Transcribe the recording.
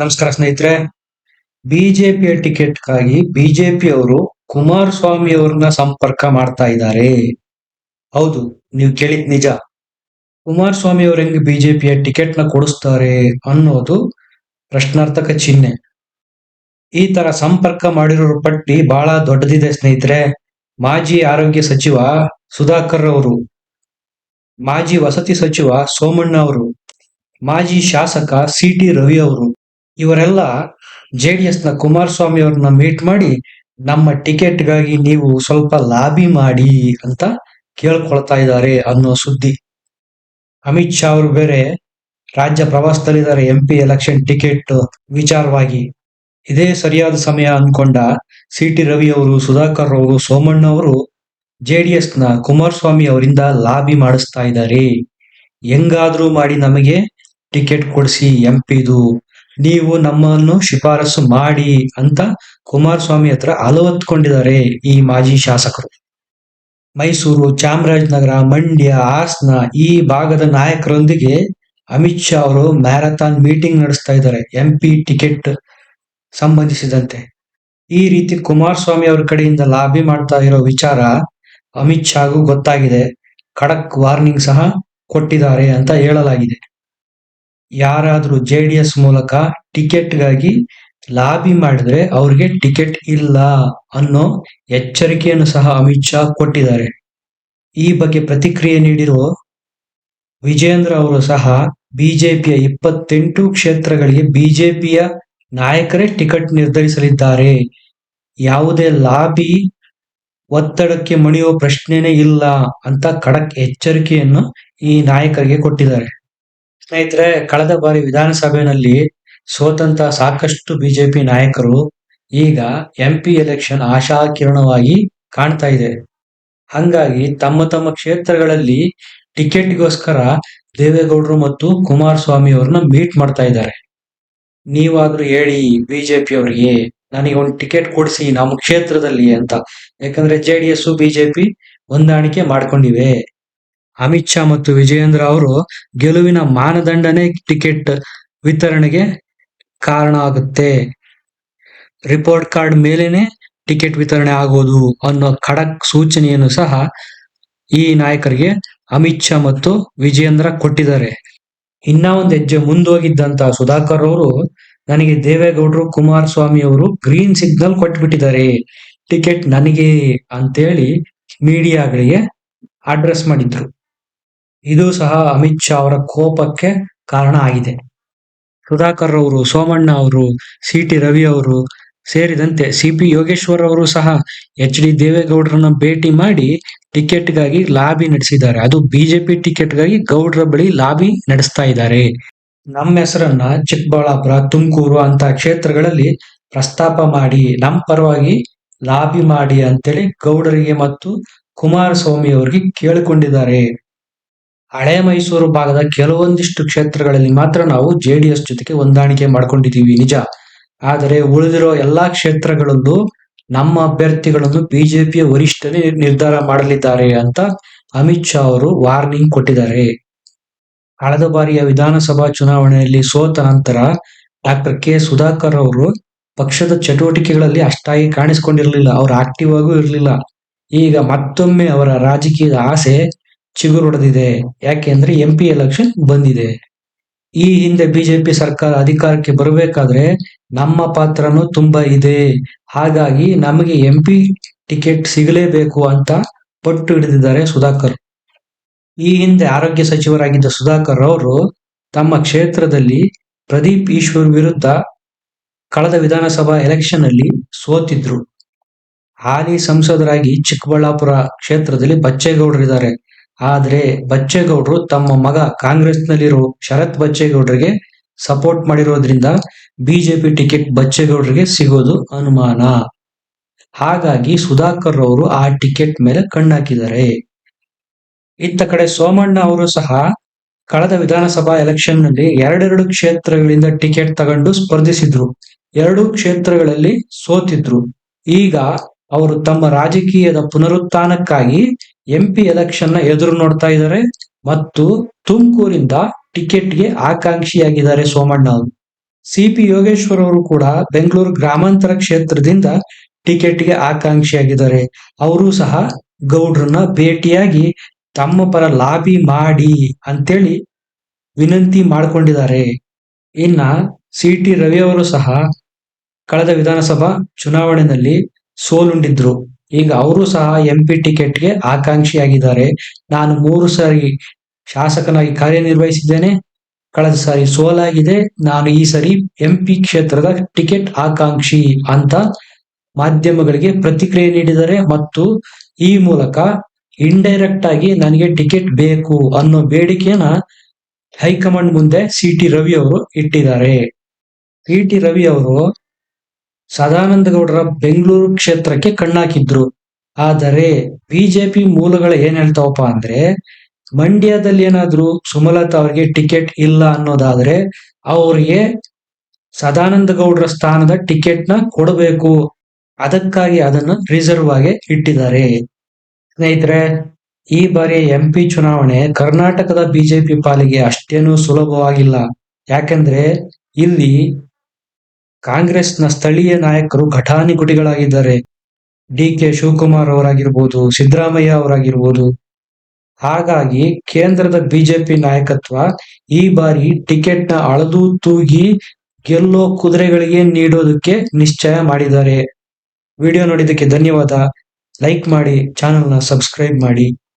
ನಮಸ್ಕಾರ ಸ್ನೇಹಿತರೆ. ಬಿಜೆಪಿಯ ಟಿಕೆಟ್ಗಾಗಿ ಬಿಜೆಪಿಯವರು ಕುಮಾರಸ್ವಾಮಿ ಅವ್ರನ್ನ ಸಂಪರ್ಕ ಮಾಡ್ತಾ ಇದ್ದಾರೆ. ಹೌದು, ನೀವು ಕೇಳಿದ್ ನಿಜ. ಕುಮಾರಸ್ವಾಮಿ ಅವ್ರ ಹೆಂಗ್ ಬಿಜೆಪಿಯ ಟಿಕೆಟ್ ನ ಕೊಡಿಸ್ತಾರೆ ಅನ್ನೋದು ಪ್ರಶ್ನಾರ್ಥಕ ಚಿಹ್ನೆ. ಈ ತರ ಸಂಪರ್ಕ ಮಾಡಿರೋರ ಪಟ್ಟಿ ಬಹಳ ದೊಡ್ಡದಿದೆ ಸ್ನೇಹಿತರೆ. ಮಾಜಿ ಆರೋಗ್ಯ ಸಚಿವ ಸುಧಾಕರ್ ಅವರು, ಮಾಜಿ ವಸತಿ ಸಚಿವ ಸೋಮಣ್ಣ ಅವರು, ಮಾಜಿ ಶಾಸಕ ಸಿ.ಟಿ. ರವಿ ಅವರು, ಇವರೆಲ್ಲ ಜೆಡಿಎಸ್ ನ ಕುಮಾರಸ್ವಾಮಿ ಅವ್ರನ್ನ ಮೀಟ್ ಮಾಡಿ ನಮ್ಮ ಟಿಕೆಟ್ಗಾಗಿ ನೀವು ಸ್ವಲ್ಪ ಲಾಬಿ ಮಾಡಿ ಅಂತ ಕೇಳ್ಕೊಳ್ತಾ ಇದ್ದಾರೆ ಅನ್ನೋ ಸುದ್ದಿ. ಅಮಿತ್ ಶಾ ಅವರು ಬೇರೆ ರಾಜ್ಯ ಪ್ರವಾಸದಲ್ಲಿದ್ದಾರೆ MP ಎಲೆಕ್ಷನ್ ಟಿಕೆಟ್ ವಿಚಾರವಾಗಿ. ಇದೇ ಸರಿಯಾದ ಸಮಯ ಅನ್ಕೊಂಡ ಸಿ.ಟಿ. ರವಿ ಅವರು, ಸುಧಾಕರ್ ಅವರು, ಸೋಮಣ್ಣ ಅವರು ಜೆಡಿಎಸ್ ನ ಕುಮಾರಸ್ವಾಮಿ ಅವರಿಂದ ಲಾಬಿ ಮಾಡಿಸ್ತಾ ಇದ್ದಾರೆ. ಹೆಂಗಾದ್ರೂ ಮಾಡಿ ನಮಗೆ ಟಿಕೆಟ್ ಕೊಡಿಸಿ MP ದು, ನೀವು ನಮ್ಮನ್ನು ಶಿಫಾರಸು ಮಾಡಿ ಅಂತ ಕುಮಾರಸ್ವಾಮಿ ಹತ್ರ ಅಲವತ್ಕೊಂಡಿದ್ದಾರೆ ಈ ಮಾಜಿ ಶಾಸಕರು. ಮೈಸೂರು, ಚಾಮರಾಜನಗರ, ಮಂಡ್ಯ, ಹಾಸನ ಈ ಭಾಗದ ನಾಯಕರೊಂದಿಗೆ ಅಮಿತ್ ಶಾ ಅವರು ಮ್ಯಾರಥಾನ್ ಮೀಟಿಂಗ್ ನಡೆಸ್ತಾ ಇದ್ದಾರೆ MP ಟಿಕೆಟ್ ಸಂಬಂಧಿಸಿದಂತೆ. ಈ ರೀತಿ ಕುಮಾರಸ್ವಾಮಿ ಅವ್ರ ಕಡೆಯಿಂದ ಲಾಬಿ ಮಾಡ್ತಾ ಇರೋ ವಿಚಾರ ಅಮಿತ್ ಶಾಗೂ ಗೊತ್ತಾಗಿದೆ. ಖಡಕ್ ವಾರ್ನಿಂಗ್ ಸಹ ಕೊಟ್ಟಿದ್ದಾರೆ ಅಂತ ಹೇಳಲಾಗಿದೆ. ಯಾರಾದ್ರೂ ಜೆಡಿಎಸ್ ಮೂಲಕ ಟಿಕೆಟ್ಗಾಗಿ ಲಾಬಿ ಮಾಡಿದ್ರೆ ಅವ್ರಿಗೆ ಟಿಕೆಟ್ ಇಲ್ಲ ಅನ್ನೋ ಎಚ್ಚರಿಕೆಯನ್ನು ಸಹ ಅಮಿತ್ ಶಾ ಕೊಟ್ಟಿದ್ದಾರೆ. ಈ ಬಗ್ಗೆ ಪ್ರತಿಕ್ರಿಯೆ ನೀಡಿರುವ ವಿಜೇಂದ್ರ ಅವರು ಸಹ ಬಿಜೆಪಿಯ 28 ಕ್ಷೇತ್ರಗಳಿಗೆ ಬಿಜೆಪಿಯ ನಾಯಕರೇ ಟಿಕೆಟ್ ನಿರ್ಧರಿಸಲಿದ್ದಾರೆ. ಯಾವುದೇ ಲಾಬಿ ಒತ್ತಡಕ್ಕೆ ಮಣಿಯುವ ಪ್ರಶ್ನೆನೇ ಇಲ್ಲ ಅಂತ ಖಡಕ್ ಎಚ್ಚರಿಕೆಯನ್ನು ಈ ನಾಯಕರಿಗೆ ಕೊಟ್ಟಿದ್ದಾರೆ. ಸ್ನೇಹಿತರೆ, ಕಳೆದ ಬಾರಿ ವಿಧಾನಸಭೆಯಲ್ಲಿ ಸೋತಂತ ಸಾಕಷ್ಟು ಬಿಜೆಪಿ ನಾಯಕರು ಈಗ MP ಎಲೆಕ್ಷನ್ ಆಶಾಕಿರಣವಾಗಿ ಕಾಣ್ತಾ ಇದೆ. ಹಂಗಾಗಿ ತಮ್ಮ ತಮ್ಮ ಕ್ಷೇತ್ರಗಳಲ್ಲಿ ಟಿಕೆಟ್ಗೋಸ್ಕರ ದೇವೇಗೌಡರು ಮತ್ತು ಕುಮಾರಸ್ವಾಮಿ ಅವ್ರನ್ನ ಮೀಟ್ ಮಾಡ್ತಾ ಇದ್ದಾರೆ. ನೀವಾದ್ರೂ ಹೇಳಿ ಬಿಜೆಪಿ ಅವರಿಗೆ, ನನಗೆ ಒಂದು ಟಿಕೆಟ್ ಕೊಡಿಸಿ ನಮ್ಮ ಕ್ಷೇತ್ರದಲ್ಲಿ ಅಂತ. ಯಾಕಂದ್ರೆ ಜೆಡಿಎಸ್ ಬಿಜೆಪಿ ಹೊಂದಾಣಿಕೆ ಮಾಡ್ಕೊಂಡಿವೆ. ಅಮಿತ್ ಶಾ ಮತ್ತು ವಿಜಯೇಂದ್ರ ಅವರು ಗೆಲುವಿನ ಮಾನದಂಡನೇ ಟಿಕೆಟ್ ವಿತರಣೆಗೆ ಕಾರಣ ಆಗುತ್ತೆ. ರಿಪೋರ್ಟ್ ಕಾರ್ಡ್ ಮೇಲೇನೆ ಟಿಕೆಟ್ ವಿತರಣೆ ಆಗೋದು ಅನ್ನೋ ಖಡಕ್ ಸೂಚನೆಯನ್ನು ಸಹ ಈ ನಾಯಕರಿಗೆ ಅಮಿತ್ ಶಾ ಮತ್ತು ವಿಜಯೇಂದ್ರ ಕೊಟ್ಟಿದ್ದಾರೆ. ಇನ್ನ ಒಂದು ಹೆಜ್ಜೆ ಮುಂದೋಗಿದ್ದಂತ ಸುಧಾಕರ್ ಅವರು, ನನಗೆ ದೇವೇಗೌಡರು, ಕುಮಾರಸ್ವಾಮಿ ಅವರು ಗ್ರೀನ್ ಸಿಗ್ನಲ್ ಕೊಟ್ಬಿಟ್ಟಿದ್ದಾರೆ, ಟಿಕೆಟ್ ನನಗೆ ಅಂತೇಳಿ ಮೀಡಿಯಾಗಳಿಗೆ ಅಡ್ರೆಸ್ ಮಾಡಿದ್ರು. ಇದು ಸಹ ಅಮಿತ್ ಶಾ ಅವರ ಕೋಪಕ್ಕೆ ಕಾರಣ ಆಗಿದೆ. ಸುಧಾಕರ್ ಅವರು, ಸೋಮಣ್ಣ ಅವರು, ಸಿ.ಟಿ. ರವಿ ಅವರು ಸೇರಿದಂತೆ CP ಯೋಗೇಶ್ವರ್ ಅವರು ಸಹ HD ದೇವೇಗೌಡರನ್ನ ಭೇಟಿ ಮಾಡಿ ಟಿಕೆಟ್ಗಾಗಿ ಲಾಬಿ ನಡೆಸಿದ್ದಾರೆ. ಅದು ಬಿಜೆಪಿ ಟಿಕೆಟ್ಗಾಗಿ ಗೌಡ್ರ ಬಳಿ ಲಾಬಿ ನಡೆಸ್ತಾ ಇದ್ದಾರೆ. ನಮ್ಮ ಹೆಸರನ್ನ ಚಿಕ್ಕಬಳ್ಳಾಪುರ, ತುಮಕೂರು ಅಂತ ಕ್ಷೇತ್ರಗಳಲ್ಲಿ ಪ್ರಸ್ತಾಪ ಮಾಡಿ ನಮ್ಮ ಪರವಾಗಿ ಲಾಬಿ ಮಾಡಿ ಅಂತೇಳಿ ಗೌಡರಿಗೆ ಮತ್ತು ಕುಮಾರಸ್ವಾಮಿ ಅವರಿಗೆ ಕೇಳಿಕೊಂಡಿದ್ದಾರೆ. ಹಳೆ ಮೈಸೂರು ಭಾಗದ ಕೆಲವೊಂದಿಷ್ಟು ಕ್ಷೇತ್ರಗಳಲ್ಲಿ ಮಾತ್ರ ನಾವು ಜೆಡಿಎಸ್ ಜೊತೆಗೆ ಹೊಂದಾಣಿಕೆ ಮಾಡ್ಕೊಂಡಿದೀವಿ ನಿಜ. ಆದರೆ ಉಳಿದಿರೋ ಎಲ್ಲಾ ಕ್ಷೇತ್ರಗಳಲ್ಲೂ ನಮ್ಮ ಅಭ್ಯರ್ಥಿಗಳನ್ನು ಬಿಜೆಪಿಯ ವರಿಷ್ಠರೇ ನಿರ್ಧಾರ ಮಾಡಲಿದ್ದಾರೆ ಅಂತ ಅಮಿತ್ ಶಾ ಅವರು ವಾರ್ನಿಂಗ್ ಕೊಟ್ಟಿದ್ದಾರೆ. ಕಳೆದ ಬಾರಿಯ ವಿಧಾನಸಭಾ ಚುನಾವಣೆಯಲ್ಲಿ ಸೋತ ನಂತರ ಡಾಕ್ಟರ್ ಕೆ. ಸುಧಾಕರ್ ಅವರು ಪಕ್ಷದ ಚಟುವಟಿಕೆಗಳಲ್ಲಿ ಅಷ್ಟಾಗಿ ಕಾಣಿಸಿಕೊಂಡಿರಲಿಲ್ಲ. ಅವರು ಆಕ್ಟಿವ್ ಆಗೂ ಇರಲಿಲ್ಲ. ಈಗ ಮತ್ತೊಮ್ಮೆ ಅವರ ರಾಜಕೀಯದ ಆಸೆ ಚಿಗುರೊಡೆದಿದೆ. ಯಾಕೆಂದ್ರೆ MP ಎಲೆಕ್ಷನ್ ಬಂದಿದೆ. ಈ ಹಿಂದೆ ಬಿಜೆಪಿ ಸರ್ಕಾರ ಅಧಿಕಾರಕ್ಕೆ ಬರಬೇಕಾದ್ರೆ ನಮ್ಮ ಪಾತ್ರನೂ ತುಂಬಾ ಇದೆ, ಹಾಗಾಗಿ ನಮಗೆ MP ಟಿಕೆಟ್ ಸಿಗಲೇಬೇಕು ಅಂತ ಪಟ್ಟು ಹಿಡಿದಿದ್ದಾರೆ ಸುಧಾಕರ್. ಈ ಹಿಂದೆ ಆರೋಗ್ಯ ಸಚಿವರಾಗಿದ್ದ ಸುಧಾಕರ್ ಅವರು ತಮ್ಮ ಕ್ಷೇತ್ರದಲ್ಲಿ ಪ್ರದೀಪ್ ಈಶ್ವರ್ ವಿರುದ್ಧ ಕಳೆದ ವಿಧಾನಸಭಾ ಎಲೆಕ್ಷನ್ ಅಲ್ಲಿ ಸೋತಿದ್ರು. ಹಾಲಿ ಸಂಸದರಾಗಿ ಚಿಕ್ಕಬಳ್ಳಾಪುರ ಕ್ಷೇತ್ರದಲ್ಲಿ ಬಚ್ಚೇಗೌಡರಿದ್ದಾರೆ. ಆದ್ರೆ ಬಚ್ಚೇಗೌಡರು ತಮ್ಮ ಮಗ ಕಾಂಗ್ರೆಸ್ನಲ್ಲಿರೋ ಶರತ್ ಬಚ್ಚೇಗೌಡರಿಗೆ ಸಪೋರ್ಟ್ ಮಾಡಿರೋದ್ರಿಂದ ಬಿಜೆಪಿ ಟಿಕೆಟ್ ಬಚ್ಚೇಗೌಡರಿಗೆ ಸಿಗೋದು ಅನುಮಾನ. ಹಾಗಾಗಿ ಸುಧಾಕರ್ ಅವರು ಆ ಟಿಕೆಟ್ ಮೇಲೆ ಕಣ್ಣಾಕಿದ್ದಾರೆ. ಇತ್ತ ಕಡೆ ಸೋಮಣ್ಣ ಅವರು ಸಹ ಕಳೆದ ವಿಧಾನಸಭಾ ಎಲೆಕ್ಷನ್ ನಲ್ಲಿ ಎರಡೆರಡು ಕ್ಷೇತ್ರಗಳಿಂದ ಟಿಕೆಟ್ ತಗೊಂಡು ಸ್ಪರ್ಧಿಸಿದ್ರು. 2 ಕ್ಷೇತ್ರಗಳಲ್ಲಿ ಸೋತಿದ್ರು. ಈಗ ಅವರು ತಮ್ಮ ರಾಜಕೀಯದ ಪುನರುತ್ಥಾನಕ್ಕಾಗಿ MP ಎಲೆಕ್ಷನ್ ನ ಎದುರು ನೋಡ್ತಾ ಇದ್ದಾರೆ ಮತ್ತು ತುಮಕೂರಿಂದ ಟಿಕೆಟ್ಗೆ ಆಕಾಂಕ್ಷಿಯಾಗಿದ್ದಾರೆ ಸೋಮಣ್ಣ ಅವರು. ಸಿ.ಪಿ. ಯೋಗೇಶ್ವರ್ ಅವರು ಕೂಡ ಬೆಂಗಳೂರು ಗ್ರಾಮಾಂತರ ಕ್ಷೇತ್ರದಿಂದ ಟಿಕೆಟ್‌ಗೆ ಆಕಾಂಕ್ಷಿಯಾಗಿದ್ದಾರೆ. ಅವರು ಸಹ ಗೌಡ್ರನ್ನ ಭೇಟಿಯಾಗಿ ತಮ್ಮ ಪರ ಲಾಬಿ ಮಾಡಿ ಅಂತೇಳಿ ವಿನಂತಿ ಮಾಡ್ಕೊಂಡಿದ್ದಾರೆ. ಇನ್ನ ಸಿ.ಟಿ. ರವಿ ಅವರು ಸಹ ಕಳೆದ ವಿಧಾನಸಭಾ ಚುನಾವಣೆಯಲ್ಲಿ ಸೋಲುಂಡಿದ್ರು. ಈಗ ಅವರು ಸಹ ಎಂಪಿ ಟಿಕೆಟ್‌ಗೆ ಆಕಾಂಕ್ಷಿಯಾಗಿದ್ದಾರೆ. ನಾನು 3 ಸಾರಿ ಶಾಸಕನಾಗಿ ಕಾರ್ಯನಿರ್ವಹಿಸಿದ್ದೇನೆ. ಕಳೆದ ಸಾರಿ ಸೋಲಾಗಿದೆ. ನಾನು ಈ ಸರಿ ಎಂಪಿ ಕ್ಷೇತ್ರದ ಟಿಕೆಟ್ ಆಕಾಂಕ್ಷಿ ಅಂತ ಮಾಧ್ಯಮಗಳಿಗೆ ಪ್ರತಿಕ್ರಿಯೆ ನೀಡಿದ್ದಾರೆ ಮತ್ತು ಈ ಮೂಲಕ ಇಂಡೈರೆಕ್ಟ್ ಆಗಿ ನನಗೆ ಟಿಕೆಟ್ ಬೇಕು ಅನ್ನೋ ಬೇಡಿಕೆಯನ್ನ ಹೈಕಮಾಂಡ್ ಮುಂದೆ ಸಿ.ಟಿ. ರವಿ ಅವರು ಇಟ್ಟಿದ್ದಾರೆ. ಸಿ.ಟಿ. ರವಿ ಅವರು ಸದಾನಂದ ಗೌಡರ ಬೆಂಗಳೂರು ಕ್ಷೇತ್ರಕ್ಕೆ ಕಣ್ಣಾಕಿದ್ರು. ಆದರೆ ಬಿಜೆಪಿ ಮೂಲಗಳು ಏನ್ ಹೇಳ್ತಾವಪ್ಪ ಅಂದ್ರೆ, ಮಂಡ್ಯದಲ್ಲಿ ಏನಾದ್ರು ಸುಮಲತಾ ಅವರಿಗೆ ಟಿಕೆಟ್ ಇಲ್ಲ ಅನ್ನೋದಾದ್ರೆ ಅವ್ರಿಗೆ ಸದಾನಂದ ಗೌಡರ ಸ್ಥಾನದ ಟಿಕೆಟ್ ನ ಕೊಡಬೇಕು. ಅದಕ್ಕಾಗಿ ಅದನ್ನು ರಿಸರ್ವ್ ಆಗಿ ಇಟ್ಟಿದ್ದಾರೆ. ಸ್ನೇಹಿತರೆ, ಈ ಬಾರಿ ಎಂಪಿ ಚುನಾವಣೆ ಕರ್ನಾಟಕದ ಬಿಜೆಪಿ ಪಾಲಿಗೆ ಅಷ್ಟೇನು ಸುಲಭವಾಗಿಲ್ಲ. ಯಾಕಂದ್ರೆ ಇಲ್ಲಿ ಕಾಂಗ್ರೆಸ್ನ ಸ್ಥಳೀಯ ನಾಯಕರು ಘಟಾನುಘಟಿಗಳಾಗಿದ್ದಾರೆ. ಡಿ.ಕೆ. ಶಿವಕುಮಾರ್ ಅವರಾಗಿರ್ಬೋದು, ಸಿದ್ದರಾಮಯ್ಯ ಅವರಾಗಿರ್ಬೋದು. ಹಾಗಾಗಿ ಕೇಂದ್ರದ ಬಿಜೆಪಿ ನಾಯಕತ್ವ ಈ ಬಾರಿ ಟಿಕೆಟ್‌ನ ಅಳೆದು ತೂಗಿ ಗೆಲ್ಲೋ ಕುದುರೆಗಳಿಗೆ ನೀಡೋದಕ್ಕೆ ನಿಶ್ಚಯ ಮಾಡಿದ್ದಾರೆ. ವಿಡಿಯೋ ನೋಡಿದ್ದಕ್ಕೆ ಧನ್ಯವಾದ. ಲೈಕ್ ಮಾಡಿ, ಚಾನೆಲ್‌ನ ಸಬ್ಸ್ಕ್ರೈಬ್ ಮಾಡಿ.